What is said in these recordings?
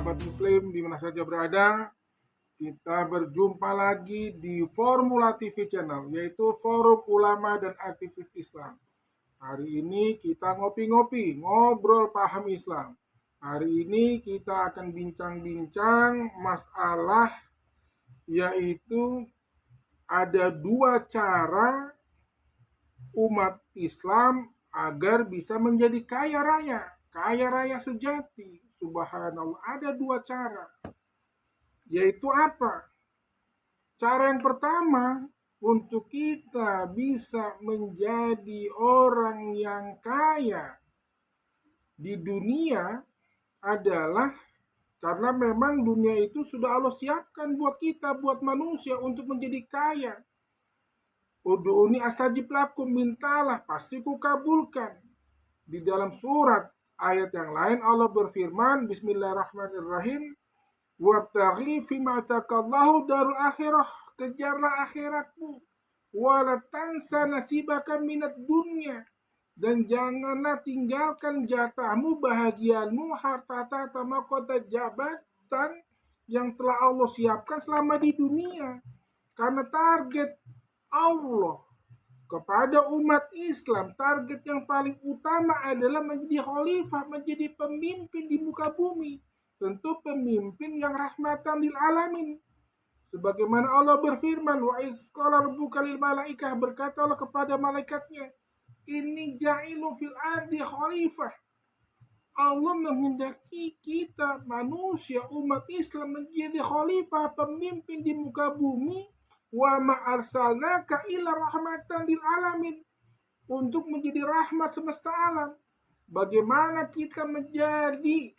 sahabat muslim di mana saja berada. Kita berjumpa lagi di Formula TV Channel, yaitu Forum Ulama dan Aktivis Islam. Hari ini kita ngopi-ngopi, ngobrol paham Islam. Hari ini kita akan bincang-bincang masalah, yaitu ada dua cara umat Islam agar bisa menjadi kaya raya sejati. Subhanallah, ada dua cara. Yaitu apa? Cara yang pertama, untuk kita bisa menjadi orang yang kaya di dunia adalah karena memang dunia itu sudah Allah siapkan buat kita, buat manusia untuk menjadi kaya. Ud'uni astajib lakum, mintalah pasti kukabulkan. Di dalam surat ayat yang lain Allah berfirman, Bismillahirrahmanirrahim, wabtaghi fima atakallahu darul akhirah, kejarlah akhiratmu, wala tansa nasibaka minat dunya, dan janganlah tinggalkan jatahmu, bahagianmu, harta tahta mahkota jabatan yang telah Allah siapkan selama di dunia. Karena target Allah kepada umat Islam, target yang paling utama adalah menjadi khalifah, menjadi pemimpin di muka bumi. Tentu pemimpin yang rahmatan lil alamin. Sebagaimana Allah berfirman, wa iz qala rabbuka lil malaikah, berkata Allah kepada malaikatnya, inni ja'ilu fil ardi khalifah. Allah menghendaki kita manusia umat Islam menjadi khalifah, pemimpin di muka bumi. Wa ma arsalnaka illa rahmatan lil alamin, untuk menjadi rahmat semesta alam. Bagaimana kita menjadi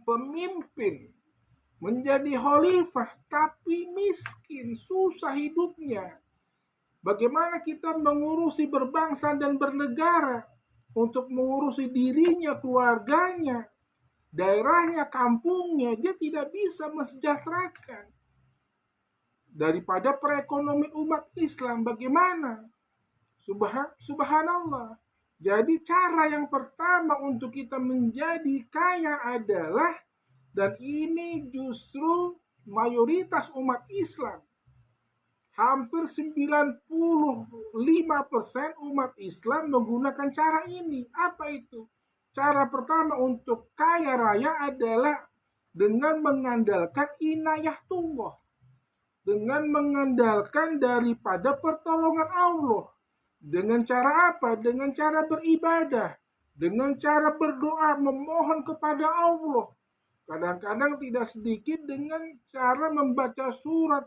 pemimpin, menjadi khalifah tapi miskin, susah hidupnya? Bagaimana kita mengurusi berbangsa dan bernegara, untuk mengurusi dirinya, keluarganya, daerahnya, kampungnya, dia tidak bisa mensejahterakan. Daripada perekonomian umat Islam, bagaimana? Subhanallah. Jadi cara yang pertama untuk kita menjadi kaya adalah, dan ini justru mayoritas umat Islam, hampir 95% umat Islam menggunakan cara ini. Apa itu? Cara pertama untuk kaya raya adalah dengan mengandalkan inayatullah, dengan mengandalkan daripada pertolongan Allah. Dengan cara apa? Dengan cara beribadah, dengan cara berdoa, memohon kepada Allah. Kadang-kadang tidak sedikit dengan cara membaca surat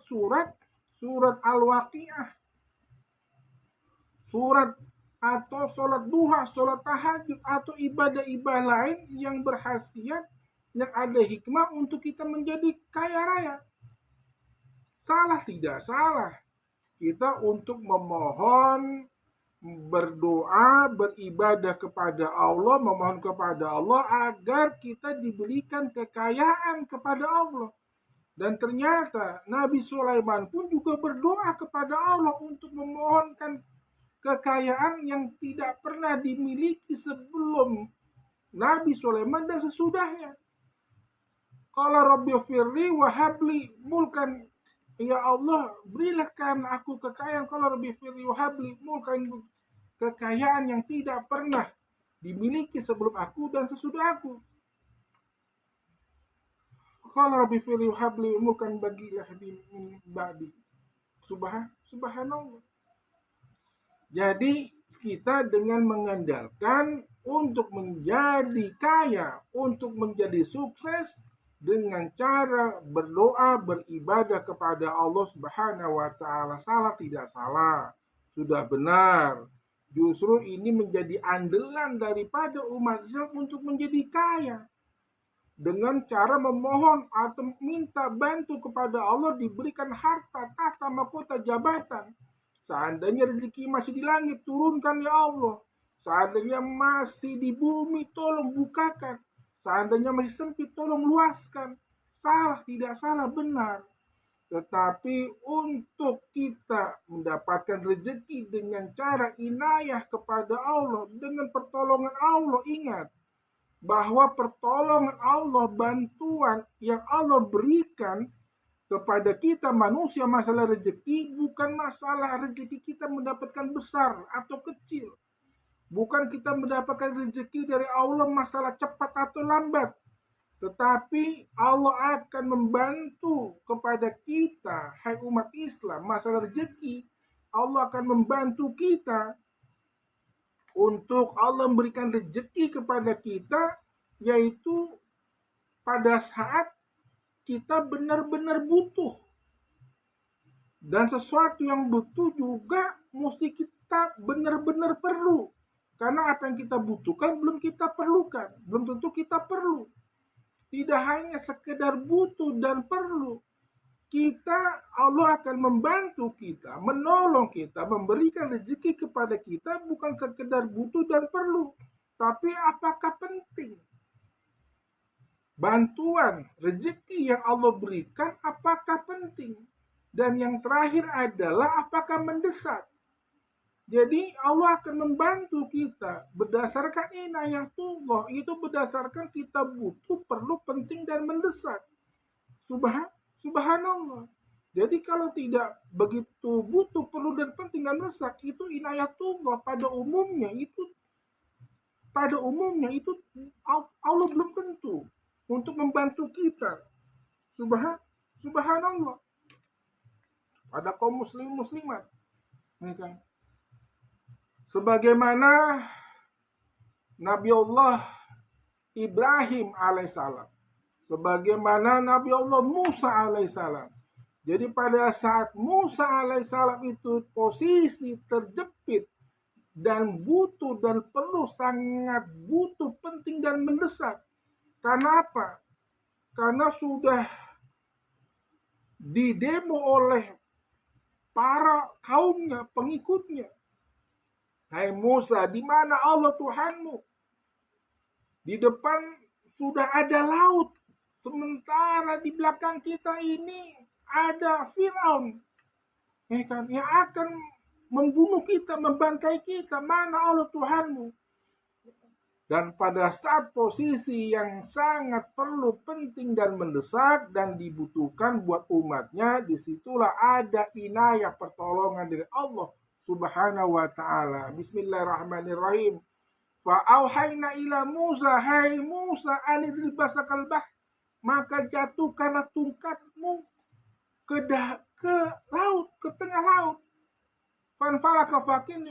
Al-Waqiah, surat atau sholat duha, sholat tahajud, atau ibadah-ibadah lain yang berkhasiat, yang ada hikmah untuk kita menjadi kaya raya. Salah tidak? Salah. Kita untuk memohon, berdoa, beribadah kepada Allah, memohon kepada Allah agar kita diberikan kekayaan kepada Allah. Dan ternyata Nabi Sulaiman pun juga berdoa kepada Allah untuk memohonkan kekayaan yang tidak pernah dimiliki sebelum Nabi Sulaiman dan sesudahnya. Qala rabbi firli wa habli mulkan, ya Allah, berilah kan aku kekayaan. Qala rabbi firli wa habli mulkan, kekayaan yang tidak pernah dimiliki sebelum aku dan sesudah aku. Qala rabbi firli wa habli mulkan bagilah di ba'di. Subhanallah. Jadi kita dengan mengandalkan untuk menjadi kaya, untuk menjadi sukses, dengan cara berdoa, beribadah kepada Allah Subhanahu wa ta'ala. Salah tidak? Salah. Sudah benar. Justru ini menjadi andalan daripada umat Islam untuk menjadi kaya. Dengan cara memohon atau minta bantu kepada Allah, diberikan harta, tahta, mahkota, jabatan. Seandainya rezeki masih di langit, turunkan ya Allah. Seandainya masih di bumi, tolong bukakan. Seandainya masih sempit, tolong luaskan. Salah tidak? Salah, benar. Tetapi untuk kita mendapatkan rezeki dengan cara inayah kepada Allah, dengan pertolongan Allah, ingat, bahwa pertolongan Allah, bantuan yang Allah berikan kepada kita manusia masalah rezeki bukan masalah rezeki kita mendapatkan besar atau kecil. Bukan kita mendapatkan rezeki dari Allah masalah cepat atau lambat. Tetapi Allah akan membantu kepada kita, hai umat Islam, masalah rezeki. Allah akan membantu kita untuk Allah memberikan rezeki kepada kita, yaitu pada saat kita benar-benar butuh. Dan sesuatu yang butuh juga mesti kita benar-benar perlu. Karena apa yang kita butuhkan belum kita perlukan. Belum tentu kita perlu. Tidak hanya sekedar butuh dan perlu. Allah akan membantu kita, menolong kita, memberikan rezeki kepada kita bukan sekedar butuh dan perlu. Tapi apakah penting? Bantuan, rezeki yang Allah berikan apakah penting? Dan yang terakhir adalah apakah mendesak? Jadi Allah akan membantu kita berdasarkan inayatullah, itu berdasarkan kita butuh, perlu, penting, dan mendesak. Subhanallah. Jadi kalau tidak begitu butuh, perlu, dan penting, dan mendesak, itu inayatullah pada umumnya itu Allah belum tentu untuk membantu kita. Subhanallah. Pada kaum muslimat. Sebagaimana Nabi Allah Ibrahim alaihissalam. Sebagaimana Nabi Allah Musa alaihissalam. Jadi pada saat Musa alaihissalam itu posisi terjepit dan butuh dan perlu, sangat butuh, penting, dan mendesak. Karena apa? Karena sudah didemo oleh para kaumnya, pengikutnya. Hai Musa, di mana Allah Tuhanmu? Di depan sudah ada laut. Sementara di belakang kita ini ada Firaun. Yang akan membunuh kita, membantai kita. Mana Allah Tuhanmu? Dan pada saat posisi yang sangat perlu, penting, dan mendesak dan dibutuhkan buat umatnya, disitulah ada inayah, pertolongan dari Allah Subhanahu wa ta'ala. Bismillahirrahmanirrahim. Fa'auhayna ila Musa, hai Musa, anidrib basakal bah, maka jatuhkanlah tungkatmu ke laut, ke tengah laut. Fanfalaka fakin,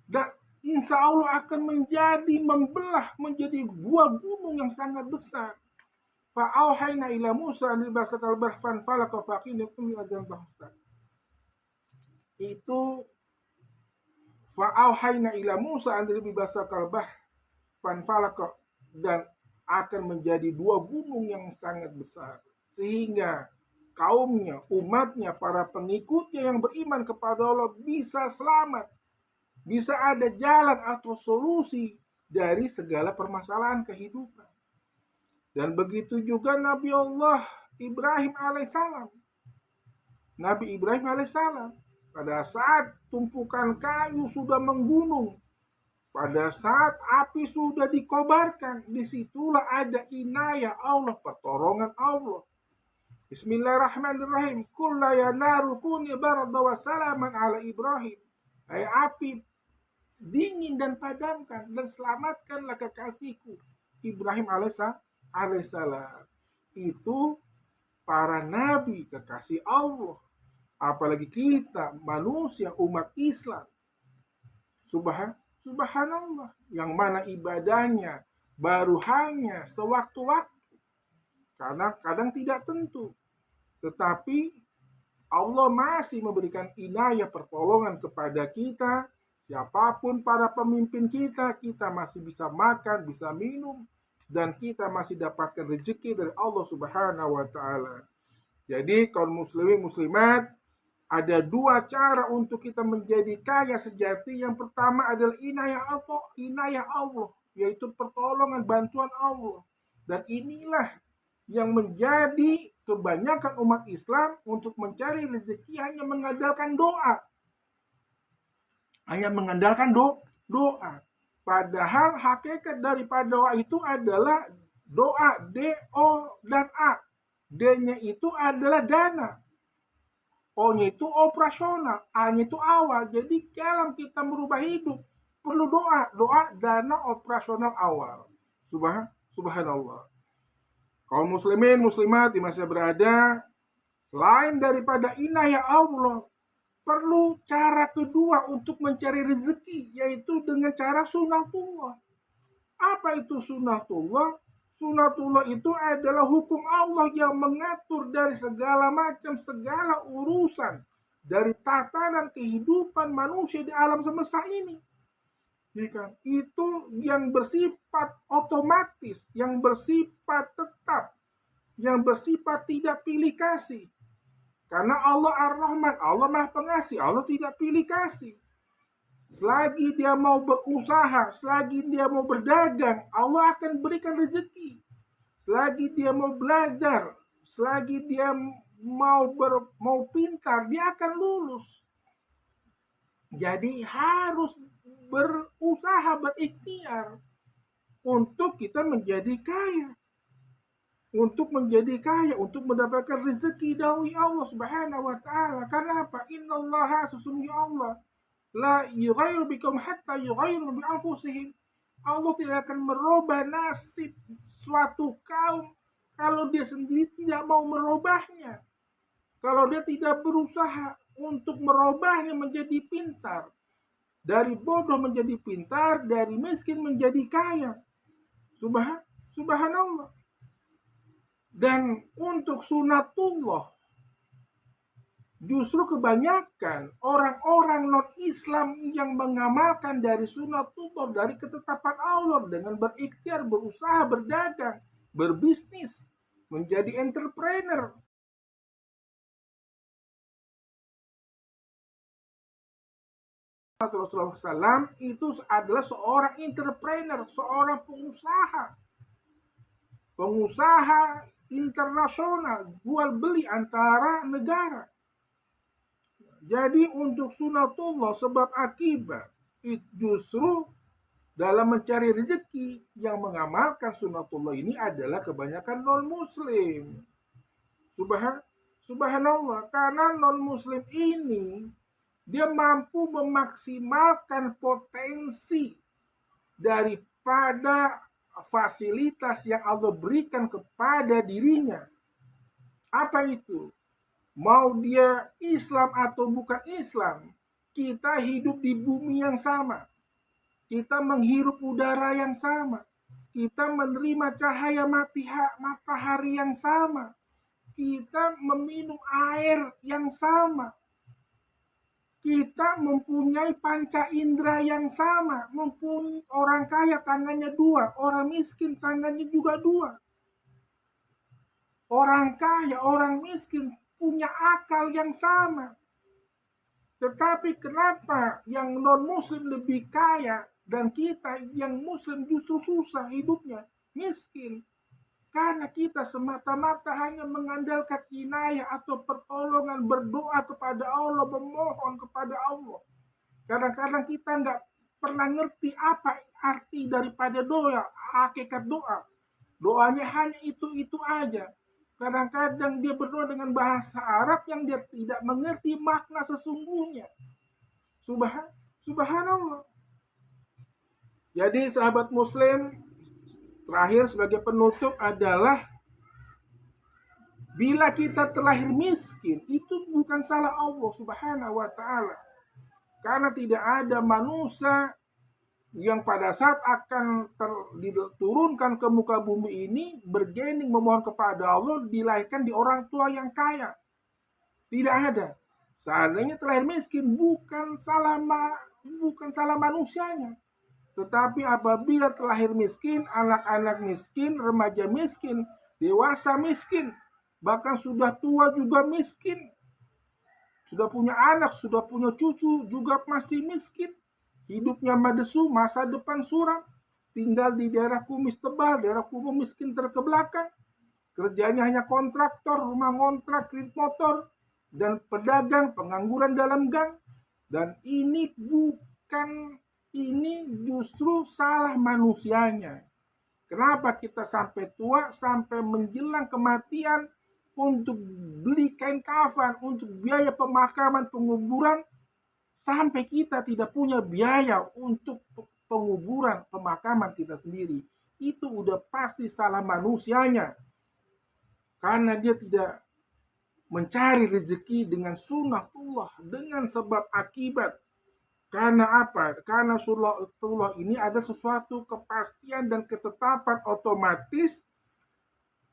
dan insya Allah akan membelah menjadi dua gunung yang sangat besar. Fa'auhayna ila Musa anil basakal bah fanfalaka fakin yakum azal bahsa. Itu fa'auhayna ila Musa anil basakal bah fanfalaka, dan akan menjadi dua gunung yang sangat besar. Sehingga kaumnya, umatnya, para pengikutnya yang beriman kepada Allah bisa selamat. Bisa ada jalan atau solusi dari segala permasalahan kehidupan. Dan begitu juga Nabi Allah Ibrahim alaihissalam. Nabi Ibrahim alaihissalam, pada saat tumpukan kayu sudah menggunung, pada saat api sudah dikobarkan, disitulah ada inayah Allah, pertolongan Allah. Bismillahirrahmanirrahim. Qul ya naru kuni barada wa salaman ala Ibrahim. Hai api, dingin dan padamkan, dan selamatkanlah kekasihku Ibrahim alaihissalam. Itu para nabi, kekasih Allah. Apalagi kita manusia, umat Islam. Subhanallah, yang mana ibadahnya baru hanya sewaktu-waktu. Karena kadang tidak tentu. Tetapi Allah masih memberikan inayah, pertolongan kepada kita. Siapapun para pemimpin kita masih bisa makan, bisa minum, dan kita masih dapatkan rezeki dari Allah Subhanahu wa ta'ala. Jadi kaum muslimin muslimat, ada dua cara untuk kita menjadi kaya sejati. Yang pertama adalah inayah Allah, yaitu pertolongan, bantuan Allah. Dan inilah yang menjadi kebanyakan umat Islam untuk mencari rezeki hanya mengandalkan doa. Hanya mengandalkan doa. Padahal hakikat daripada doa itu adalah doa, D-O dan A. D-nya itu adalah dana. O-nya itu operasional, A-nya itu awal. Jadi dalam kita merubah hidup, perlu doa. Doa dana operasional awal. Subhanallah. Kaum muslimin, muslimat di masa berada, selain daripada inayah Allah, perlu cara kedua untuk mencari rezeki, yaitu dengan cara sunatullah. Apa itu sunatullah? Sunatullah itu adalah hukum Allah yang mengatur dari segala urusan dari tatanan kehidupan manusia di alam semesta ini. Ya kan? Itu yang bersifat otomatis, yang bersifat tetap, yang bersifat tidak pilih kasih. Karena Allah Ar-Rahman, Allah Maha Pengasih, Allah tidak pilih kasih. Selagi dia mau berusaha, selagi dia mau berdagang, Allah akan berikan rezeki. Selagi dia mau belajar, selagi dia mau pintar, dia akan lulus. Jadi harus berusaha, berikhtiar untuk kita menjadi kaya. Untuk menjadi kaya, untuk mendapatkan rezeki dari Allah Subhanahu wa taala. Kenapa? Innallaha, sesungguhnya Allah, la yughayyiru bikum hatta yughayyiru bi anfusihim. Allah tidak akan merubah nasib suatu kaum kalau dia sendiri tidak mau merubahnya. Kalau dia tidak berusaha untuk merubahnya menjadi pintar. Dari bodoh menjadi pintar, dari miskin menjadi kaya. Subhanallah. Dan untuk sunatullah, justru kebanyakan orang-orang non-Islam yang mengamalkan dari sunatullah, dari ketetapan Allah dengan berikhtiar, berusaha, berdagang, berbisnis, menjadi entrepreneur. Rasulullah SAW itu adalah seorang entrepreneur, seorang pengusaha internasional, jual beli antara negara. Jadi untuk sunatullah sebab akibat, justru dalam mencari rezeki yang mengamalkan sunatullah ini adalah kebanyakan non-muslim. Subhanallah, karena non-muslim ini dia mampu memaksimalkan potensi daripada fasilitas yang Allah berikan kepada dirinya. Apa itu? Mau dia Islam atau bukan Islam, kita hidup di bumi yang sama. Kita menghirup udara yang sama. Kita menerima cahaya matahari yang sama. Kita meminum air yang sama. Kita mempunyai panca indera yang sama. Orang kaya tangannya dua, orang miskin tangannya juga dua. Orang kaya, orang miskin punya akal yang sama. Tetapi kenapa yang non-muslim lebih kaya dan kita yang muslim justru susah hidupnya, miskin? Karena kita semata-mata hanya mengandalkan inayah atau pertolongan, berdoa kepada Allah, memohon kepada Allah. Kadang-kadang kita nggak pernah ngerti apa arti daripada doa, hakikat doa. Doanya hanya itu-itu aja. Kadang-kadang dia berdoa dengan bahasa Arab yang dia tidak mengerti makna sesungguhnya. Subhanallah. Jadi sahabat muslim, terakhir sebagai penutup adalah bila kita terlahir miskin, itu bukan salah Allah Subhanahu wa taala. Karena tidak ada manusia yang pada saat akan diturunkan ke muka bumi ini bergening memohon kepada Allah dilahirkan di orang tua yang kaya. Tidak ada. Seandainya terlahir miskin bukan salah manusianya. Tetapi apabila terlahir miskin, anak-anak miskin, remaja miskin, dewasa miskin, bahkan sudah tua juga miskin, sudah punya anak, sudah punya cucu juga masih miskin, hidupnya madesu, masa depan suram, tinggal di daerah kumis tebal, daerah kumuh miskin terkebelakang, kerjanya hanya kontraktor, rumah ngontrak, kredit motor, dan pedagang, pengangguran dalam gang. Dan ini bukan ini justru salah manusianya. Kenapa kita sampai tua, sampai menjelang kematian untuk beli kain kafan, untuk biaya pemakaman, penguburan, sampai kita tidak punya biaya untuk penguburan, pemakaman kita sendiri. Itu udah pasti salah manusianya. Karena dia tidak mencari rezeki dengan sunnatullah, dengan sebab akibat. Karena apa? Karena sunnatullah ini ada sesuatu kepastian dan ketetapan otomatis.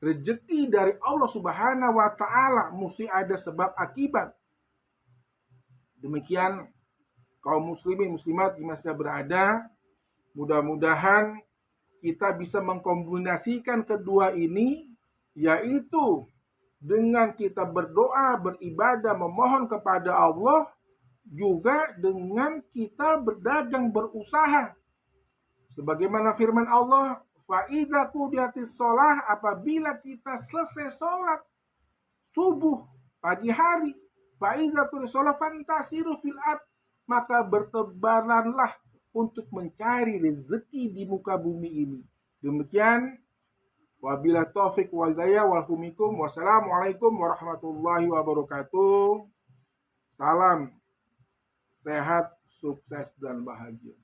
Rezeki dari Allah Subhanahu wa Ta'ala mesti ada sebab akibat. Demikian kaum muslimin muslimat di masa berada, mudah-mudahan kita bisa mengkombinasikan kedua ini, yaitu dengan kita berdoa, beribadah, memohon kepada Allah, juga dengan kita berdagang, berusaha. Sebagaimana firman Allah, faiza qudiyatis shalah, apabila kita selesai sholat subuh pagi hari, faiza qudiyatis shalah fantasiru fil ard, maka bertebaranlah untuk mencari rezeki di muka bumi ini. Demikian, wabillahi taufik wal hidayah wal humikum. Wassalamualaikum warahmatullahi wabarakatuh. Salam sehat, sukses dan bahagia.